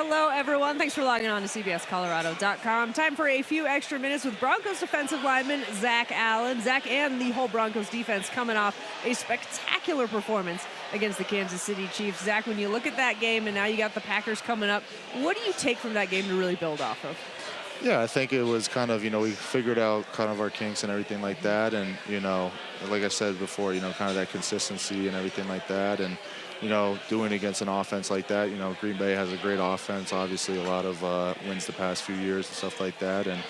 Hello, everyone. Thanks for logging on to CBSColorado.com. Time for a few extra minutes with Broncos defensive lineman Zach Allen. Zach and the whole Broncos defense coming off a spectacular performance against the Kansas City Chiefs. Zach, when you look at that game and now you got the Packers coming up, what do you take from that game to really build off of? Yeah, I think it was kind of, we figured out kind of our kinks and everything like that. And, like I said before, kind of that consistency and everything like that. And, doing against an offense like that, Green Bay has a great offense, obviously a lot of wins the past few years and stuff like that. And,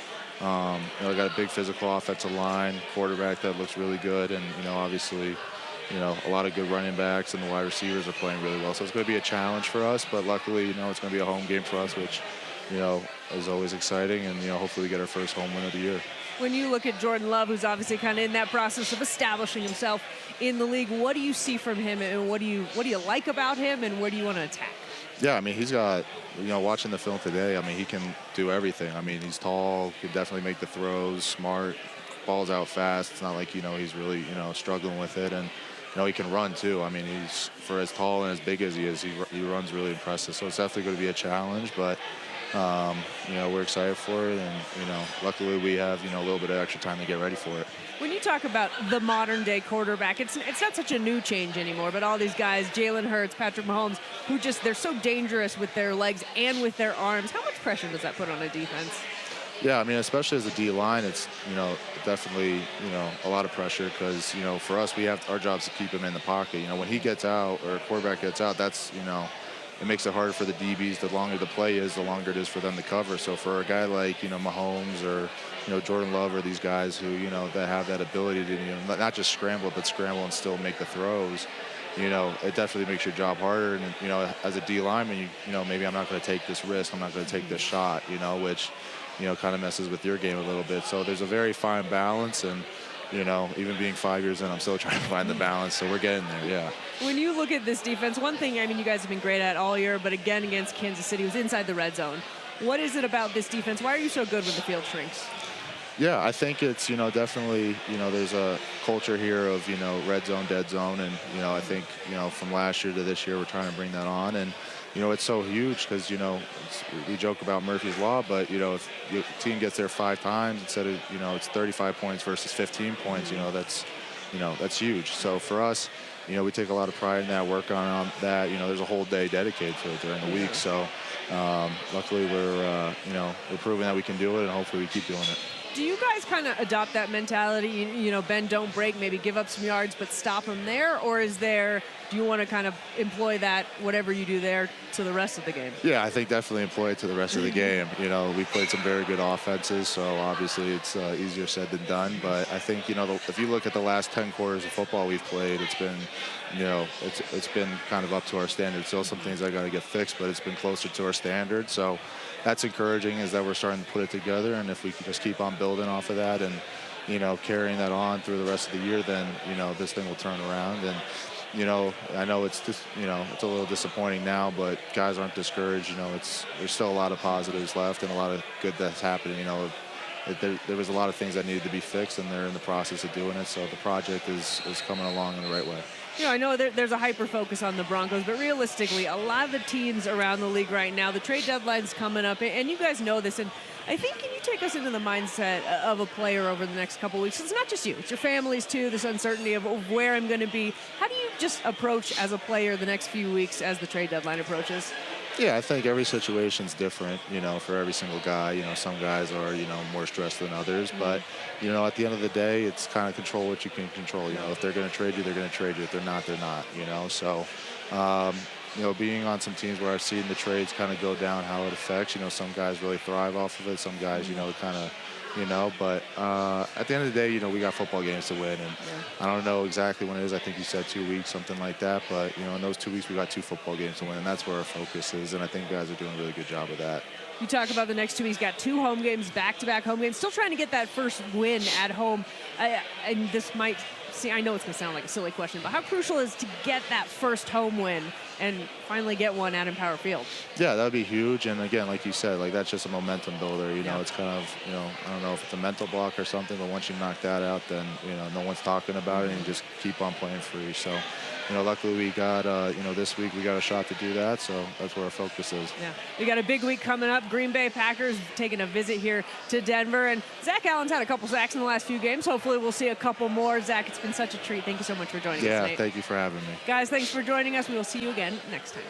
got a big physical offensive line, quarterback that looks really good. And, obviously, a lot of good running backs and the wide receivers are playing really well. So it's going to be a challenge for us, but luckily, it's going to be a home game for us, which, is always exciting. And, hopefully we get our first home win of the year. When you look at Jordan Love, who's obviously kind of in that process of establishing himself in the league, what do you see from him, and what do you like about him, and where do you want to attack? Yeah, I mean, he's got, watching the film today, I mean, he can do everything. I mean, he's tall, can definitely make the throws, smart, balls out fast. It's not like, he's really, struggling with it. And, he can run too. I mean, he's, for as tall and as big as he is, he runs really impressive. So it's definitely going to be a challenge, but we're excited for it, and luckily we have a little bit of extra time to get ready for it. When you talk about the modern day quarterback, it's not such a new change anymore, but all these guys, Jalen Hurts, Patrick Mahomes, who they're so dangerous with their legs and with their arms. How much pressure does that put on a defense? Yeah, I mean, especially as a D line, it's definitely a lot of pressure because for us, we have our jobs to keep him in the pocket. When he gets out or a quarterback gets out, that's it makes it harder for the DBs. The longer the play is, the longer it is for them to cover. So for a guy like, Mahomes or, Jordan Love or these guys who, that have that ability to, not just scramble, but scramble and still make the throws, it definitely makes your job harder. And, as a D lineman, maybe I'm not going to take this risk. I'm not going to take this shot, which, kind of messes with your game a little bit. So there's a very fine balance. And, even being 5 years in, I'm still trying to find the balance. So we're getting there, yeah. When you look at this defense, one thing, I mean, you guys have been great at all year, but again against Kansas City was inside the red zone. What is it about this defense? Why are you so good when the field shrinks? Yeah, I think it's, definitely, there's a culture here of, red zone, dead zone. And, I think, from last year to this year, we're trying to bring that on. And, it's so huge because, we joke about Murphy's Law, but, if your team gets there 5 times instead of, it's 35 points versus 15 points, that's huge. So for us, we take a lot of pride in that, work on that. There's a whole day dedicated to it during the week. So luckily we're proving that we can do it, and hopefully we keep doing it. Do you guys kind of adopt that mentality, bend, don't break, maybe give up some yards, but stop them there? Or do you want to kind of employ that, whatever you do there, to the rest of the game? Yeah, I think definitely employ it to the rest of the game. We played some very good offenses, so obviously it's easier said than done. But I think, if you look at the last 10 quarters of football we've played, it's been, it's been kind of up to our standards. Still some things I got to get fixed, but it's been closer to our standards. So that's encouraging, is that we're starting to put it together. And if we can just keep on building off of that and, carrying that on through the rest of the year, then, this thing will turn around. And, I know it's just, it's a little disappointing now, but guys aren't discouraged. There's still a lot of positives left and a lot of good that's happening. There was a lot of things that needed to be fixed, and they're in the process of doing it. So the project is coming along in the right way. I know there's a hyper-focus on the Broncos, but realistically, a lot of the teams around the league right now, the trade deadline's coming up, and you guys know this, and I think, can you take us into the mindset of a player over the next couple weeks? It's not just you, it's your families too, this uncertainty of where I'm going to be. How do you just approach as a player the next few weeks as the trade deadline approaches? Yeah, I think every situation's different, for every single guy. Some guys are, more stressed than others. But, at the end of the day, it's kind of control what you can control. If they're going to trade you, they're going to trade you. If they're not, they're not, So, being on some teams where I've seen the trades kind of go down, how it affects, some guys really thrive off of it. Some guys, kind of, but at the end of the day, we got football games to win. And I don't know exactly when it is. I think you said 2 weeks, something like that. But, in those 2 weeks, we got 2 football games to win. And that's where our focus is. And I think guys are doing a really good job of that. You talk about the next 2 weeks, got 2 home games, back-to-back home games, still trying to get that first win at home. And this might, I know it's going to sound like a silly question, but how crucial is to get that first home win and finally get one out in Power Field. Yeah, that would be huge. And again, like you said, like that's just a momentum builder. You know, Yeah. it's kind of, you know, I don't know if it's a mental block or something, but once you knock that out, then, you know, no one's talking about it and you just keep on playing free. So, you know, luckily we got, you know, this week we got a shot to do that. So that's where our focus is. Yeah, we got a big week coming up. Green Bay Packers taking a visit here to Denver. And Zach Allen's had a couple sacks in the last few games. Hopefully we'll see a couple more. Zach, it's been such a treat. Thank you so much for joining us Yeah, tonight. thank you for having me. Guys, thanks for joining us. We will see you again next time.